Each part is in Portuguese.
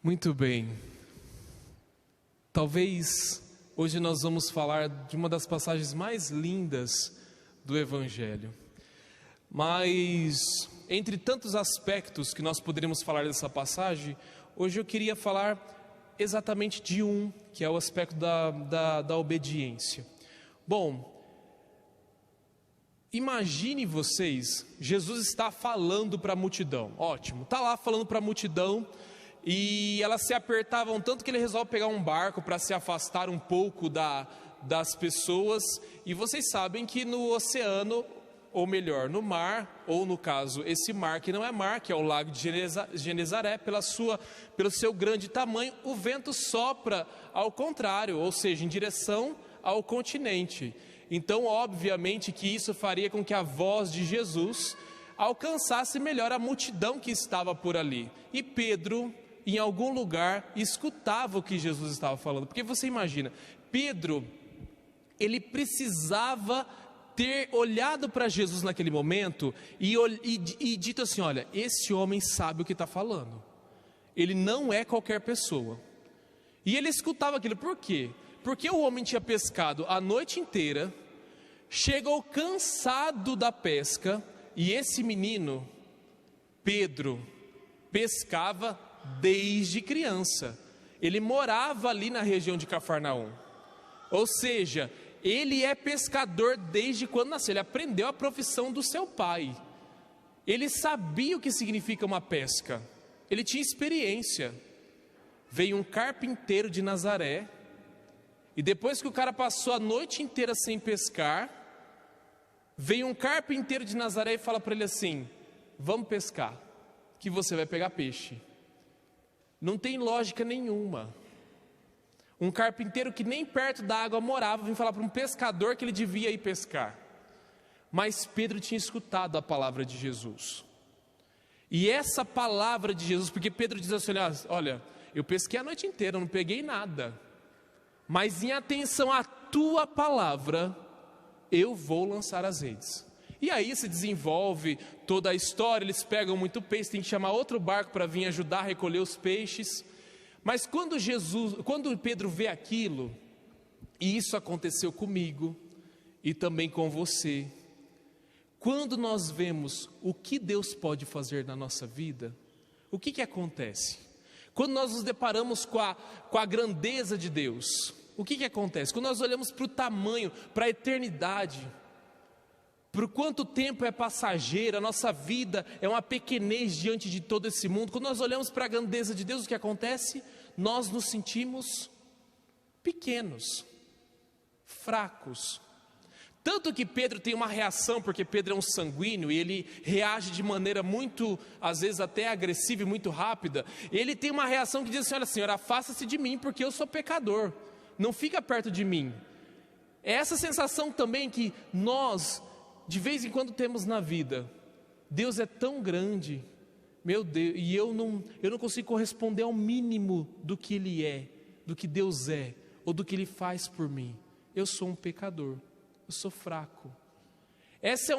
Muito bem. Talvez hoje nós vamos falar de uma das passagens mais lindas do Evangelho. Mas, entre tantos aspectos que nós poderíamos falar dessa passagem, hoje eu queria falar exatamente de um, que é o aspecto da obediência. Bom, imagine vocês, Jesus está falando para a multidão, ótimo, está lá falando para a multidão, e elas se apertavam tanto que ele resolve pegar um barco para se afastar um pouco das pessoas. E vocês sabem que no oceano, ou melhor, no mar, ou no caso, esse mar que não é mar, que é o lago de Genezaré, pelo seu grande tamanho, o vento sopra ao contrário, ou seja, em direção ao continente. Então, obviamente que isso faria com que a voz de Jesus alcançasse melhor a multidão que estava por ali. E Pedro, em algum lugar, escutava o que Jesus estava falando. Porque você imagina, Pedro, ele precisava ter olhado para Jesus naquele momento e dito assim: olha, esse homem sabe o que está falando, ele não é qualquer pessoa. E ele escutava aquilo, por quê? Porque o homem tinha pescado a noite inteira, chegou cansado da pesca, e esse menino, Pedro, pescava desde criança. Ele morava ali na região de Cafarnaum, ou seja, ele é pescador desde quando nasceu. Ele aprendeu a profissão do seu pai, ele sabia o que significa uma pesca, ele tinha experiência. Veio um carpinteiro de Nazaré, e depois que o cara passou a noite inteira sem pescar, veio um carpinteiro de Nazaré e fala para ele assim: vamos pescar, que você vai pegar peixe. Não tem lógica nenhuma. Um carpinteiro que nem perto da água morava, vem falar para um pescador que ele devia ir pescar. Mas Pedro tinha escutado a palavra de Jesus. E essa palavra de Jesus, porque Pedro diz assim: olha, eu pesquei a noite inteira, não peguei nada, mas em atenção à tua palavra, eu vou lançar as redes. E aí se desenvolve toda a história, eles pegam muito peixe, tem que chamar outro barco para vir ajudar a recolher os peixes. Mas quando Pedro vê aquilo, e isso aconteceu comigo e também com você, quando nós vemos o que Deus pode fazer na nossa vida, o que acontece? Quando nós nos deparamos com a grandeza de Deus, o que acontece? Quando nós olhamos para o tamanho, para a eternidade, por quanto tempo é passageira, a nossa vida é uma pequenez diante de todo esse mundo. Quando nós olhamos para a grandeza de Deus, o que acontece? Nós nos sentimos pequenos, fracos. Tanto que Pedro tem uma reação, porque Pedro é um sanguíneo e ele reage de maneira muito, às vezes até agressiva e muito rápida. Ele tem uma reação que diz assim: olha, Senhor, afasta-se de mim porque eu sou pecador, não fica perto de mim. É essa sensação também que nós, de vez em quando, temos na vida. Deus é tão grande, meu Deus, e eu não consigo corresponder ao mínimo do que Ele é, do que Deus é, ou do que Ele faz por mim. Eu sou um pecador, eu sou fraco. Essa é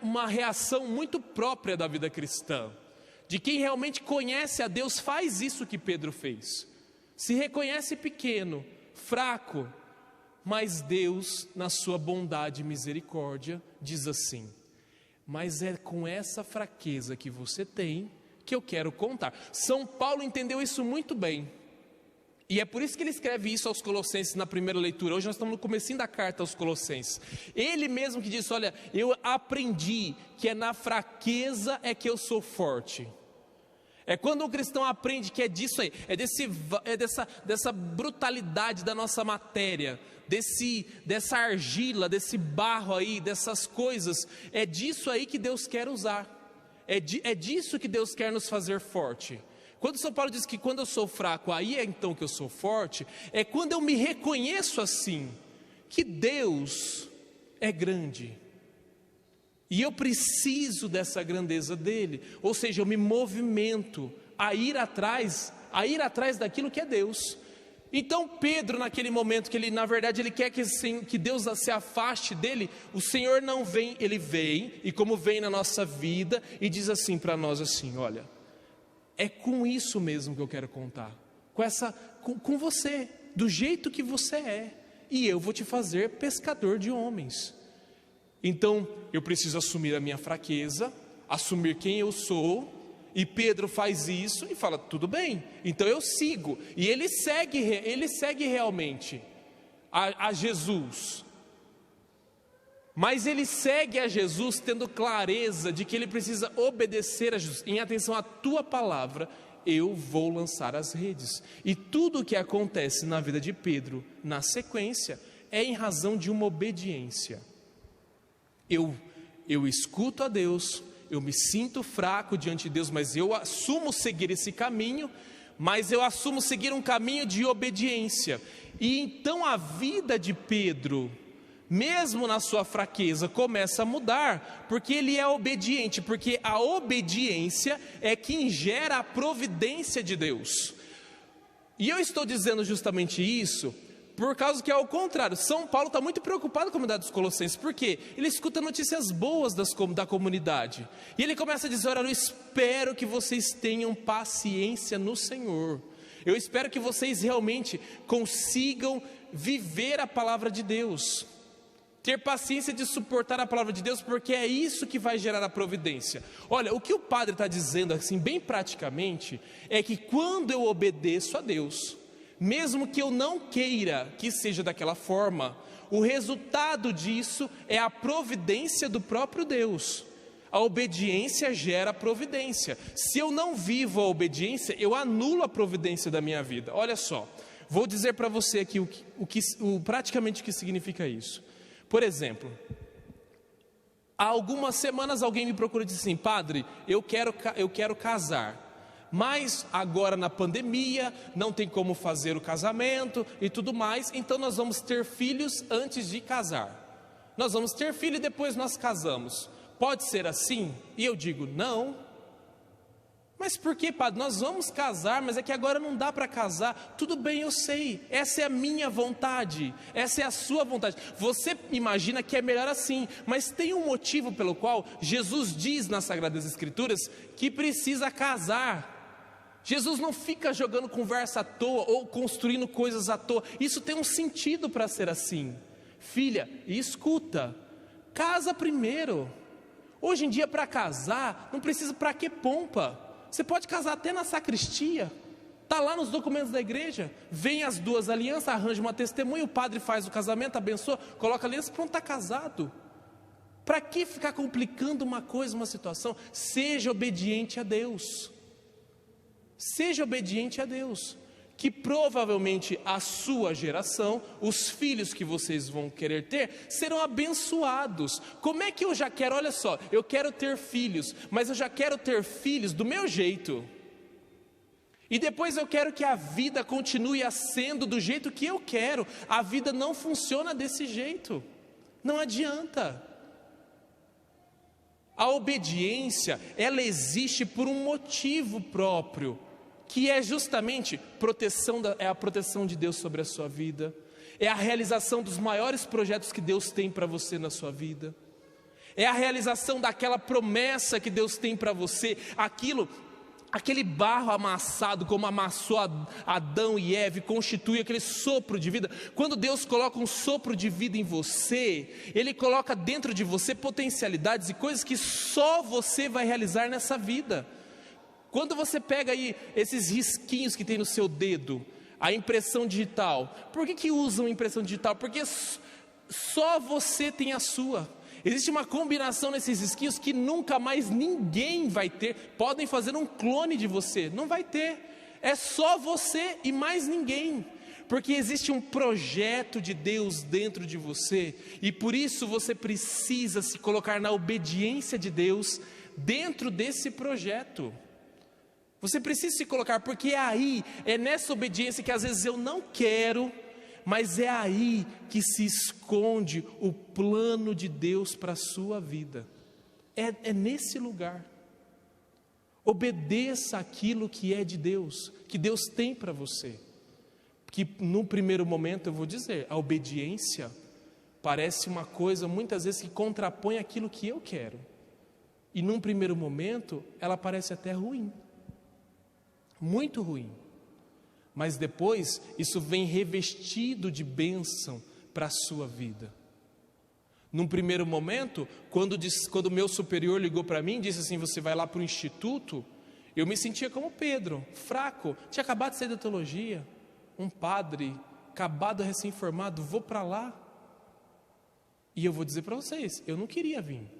uma reação muito própria da vida cristã, de quem realmente conhece a Deus. Faz isso que Pedro fez, se reconhece pequeno, fraco, mas Deus, na sua bondade e misericórdia, diz assim: mas é com essa fraqueza que você tem que eu quero contar. São Paulo entendeu isso muito bem, e é por isso que ele escreve isso aos Colossenses na primeira leitura. Hoje nós estamos no comecinho da carta aos Colossenses. Ele mesmo que disse: olha, eu aprendi que é na fraqueza é que eu sou forte. É quando um cristão aprende que é disso aí, dessa brutalidade da nossa matéria, dessa argila, desse barro aí, dessas coisas, é disso aí que Deus quer usar, é disso que Deus quer nos fazer forte. Quando São Paulo diz que quando eu sou fraco, aí é então que eu sou forte, é quando eu me reconheço assim, que Deus é grande, e eu preciso dessa grandeza dele, ou seja, eu me movimento a ir atrás daquilo que é Deus. Então Pedro, naquele momento que ele, na verdade, ele quer que Deus se afaste dele, o Senhor não vem, ele vem, e como vem na nossa vida, e diz assim para nós assim: olha, É com isso mesmo que eu quero contar. Com você, do jeito que você é. E eu vou te fazer pescador de homens. Então, eu preciso assumir a minha fraqueza, assumir quem eu sou. E Pedro faz isso e fala, tudo bem, então eu sigo. E ele segue realmente a Jesus. Mas ele segue a Jesus tendo clareza de que ele precisa obedecer a Jesus. Em atenção à tua palavra, eu vou lançar as redes. E tudo o que acontece na vida de Pedro, na sequência, é em razão de uma obediência. Eu escuto a Deus, eu me sinto fraco diante de Deus, mas eu assumo seguir esse caminho, mas eu assumo seguir um caminho de obediência. E então a vida de Pedro, mesmo na sua fraqueza, começa a mudar, porque ele é obediente, porque a obediência é quem gera a providência de Deus. E eu estou dizendo justamente isso, por causa que é o contrário. São Paulo está muito preocupado com a comunidade dos Colossenses, porque ele escuta notícias boas da comunidade, e ele começa a dizer, olha, eu espero que vocês tenham paciência no Senhor, eu espero que vocês realmente consigam viver a palavra de Deus, ter paciência de suportar a palavra de Deus, porque é isso que vai gerar a providência. Olha, o que o padre está dizendo assim, bem praticamente, é que quando eu obedeço a Deus, mesmo que eu não queira que seja daquela forma, o resultado disso é a providência do próprio Deus. A obediência gera providência. Se eu não vivo a obediência, eu anulo a providência da minha vida. Olha só, vou dizer para você aqui praticamente o que significa isso. Por exemplo, há algumas semanas alguém me procura e diz assim, padre, eu quero casar. Mas agora na pandemia, não tem como fazer o casamento e tudo mais, então nós vamos ter filhos antes de casar. Nós vamos ter filho e depois nós casamos. Pode ser assim? E eu digo, não. Mas por que, padre? Nós vamos casar, mas é que agora não dá para casar. Tudo bem, eu sei, essa é a minha vontade, essa é a sua vontade. Você imagina que é melhor assim, mas tem um motivo pelo qual Jesus diz nas Sagradas Escrituras que precisa casar. Jesus não fica jogando conversa à toa ou construindo coisas à toa. Isso tem um sentido para ser assim. Filha, escuta, casa primeiro. Hoje em dia para casar, não precisa para que pompa. Você pode casar até na sacristia. Está lá nos documentos da igreja. Vem as duas alianças, arranja uma testemunha, o padre faz o casamento, abençoa, coloca a aliança, pronto, está casado. Para que ficar complicando uma coisa, uma situação? Seja obediente a Deus. Seja obediente a Deus, que provavelmente a sua geração, os filhos que vocês vão querer ter, serão abençoados. Como é que eu já quero, olha só, eu quero ter filhos, mas eu já quero ter filhos do meu jeito. E depois eu quero que a vida continue sendo do jeito que eu quero. A vida não funciona desse jeito, não adianta. A obediência, ela existe por um motivo próprio, que é justamente a proteção de Deus sobre a sua vida, é a realização dos maiores projetos que Deus tem para você na sua vida, é a realização daquela promessa que Deus tem para você, aquele barro amassado, como amassou Adão e Eva, constitui aquele sopro de vida. Quando Deus coloca um sopro de vida em você, Ele coloca dentro de você potencialidades e coisas que só você vai realizar nessa vida. Quando você pega aí esses risquinhos que tem no seu dedo, a impressão digital, por que usam impressão digital? Porque só você tem a sua. Existe uma combinação nesses risquinhos que nunca mais ninguém vai ter. Podem fazer um clone de você, não vai ter. É só você e mais ninguém. Porque existe um projeto de Deus dentro de você, e por isso você precisa se colocar na obediência de Deus dentro desse projeto. Você precisa se colocar, porque é nessa obediência que às vezes eu não quero, mas é aí que se esconde o plano de Deus para a sua vida. É nesse lugar. Obedeça aquilo que é de Deus, que Deus tem para você. Que no primeiro momento eu vou dizer, a obediência parece uma coisa muitas vezes que contrapõe aquilo que eu quero. E num primeiro momento ela parece até ruim. muito ruim. Mas depois, isso vem revestido de bênção para a sua vida. Num primeiro momento, quando o meu superior ligou para mim e disse assim, você vai lá para o instituto, eu me sentia como Pedro, fraco, tinha acabado de sair da teologia, um padre, acabado recém-formado, vou para lá. E eu vou dizer para vocês, eu não queria vir.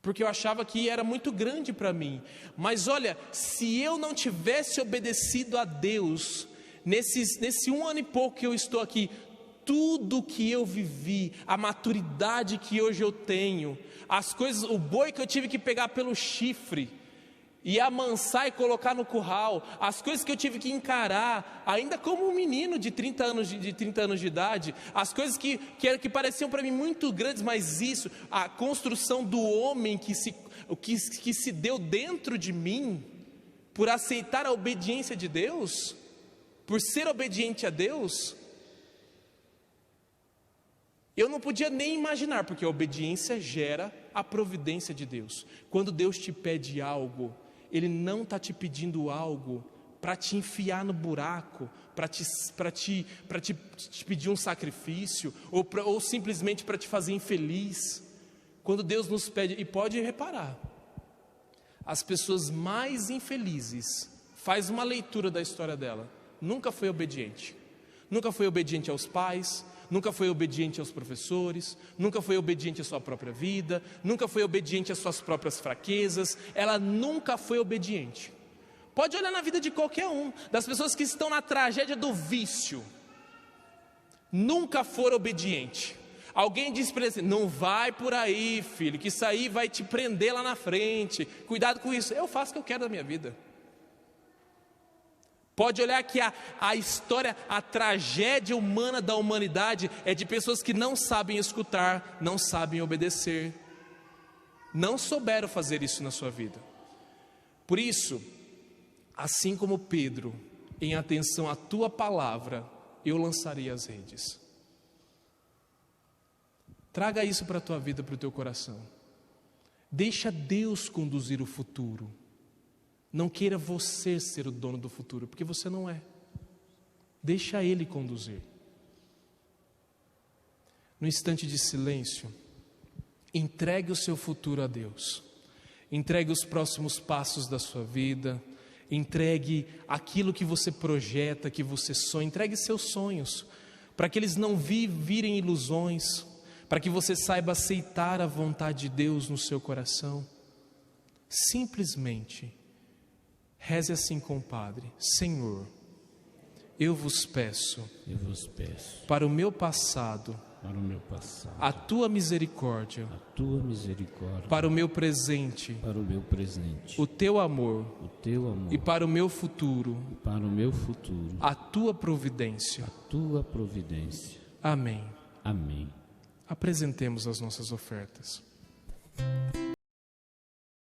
Porque eu achava que era muito grande para mim. Mas olha, se eu não tivesse obedecido a Deus, nesse 1 ano e pouco que eu estou aqui, tudo que eu vivi, a maturidade que hoje eu tenho, as coisas, o boi que eu tive que pegar pelo chifre, e amansar e colocar no curral, as coisas que eu tive que encarar, ainda como um menino de 30 anos de idade, as coisas que pareciam para mim muito grandes, mas isso, a construção do homem que se deu dentro de mim, por aceitar a obediência de Deus, por ser obediente a Deus, eu não podia nem imaginar, porque a obediência gera a providência de Deus. Quando Deus te pede algo, Ele não está te pedindo algo para te enfiar no buraco, para te pedir um sacrifício, ou simplesmente para te fazer infeliz. Quando Deus nos pede, e pode reparar, as pessoas mais infelizes, faz uma leitura da história dela, nunca foi obediente. Nunca foi obediente aos pais, nunca foi obediente aos professores, nunca foi obediente à sua própria vida, nunca foi obediente às suas próprias fraquezas, ela nunca foi obediente. Pode olhar na vida de qualquer um, das pessoas que estão na tragédia do vício, nunca foram obedientes. Alguém disse para ele assim, não vai por aí, filho, que isso aí vai te prender lá na frente, cuidado com isso. Eu faço o que eu quero da minha vida. Pode olhar que a história, a tragédia humana da humanidade é de pessoas que não sabem escutar, não sabem obedecer, não souberam fazer isso na sua vida. Por isso, assim como Pedro, em atenção à tua palavra, eu lançarei as redes. Traga isso para a tua vida, para o teu coração. Deixa Deus conduzir o futuro. Não queira você ser o dono do futuro, porque você não é. Deixa Ele conduzir. No instante de silêncio, entregue o seu futuro a Deus. Entregue os próximos passos da sua vida. Entregue aquilo que você projeta, que você sonha. Entregue seus sonhos, para que eles não virem ilusões, para que você saiba aceitar a vontade de Deus no seu coração. Simplesmente reze assim com o Padre: Senhor, eu vos peço para o meu passado, a tua misericórdia, para o meu presente, o teu amor, e para o meu futuro, a tua providência. Amém. Amém. Apresentemos as nossas ofertas.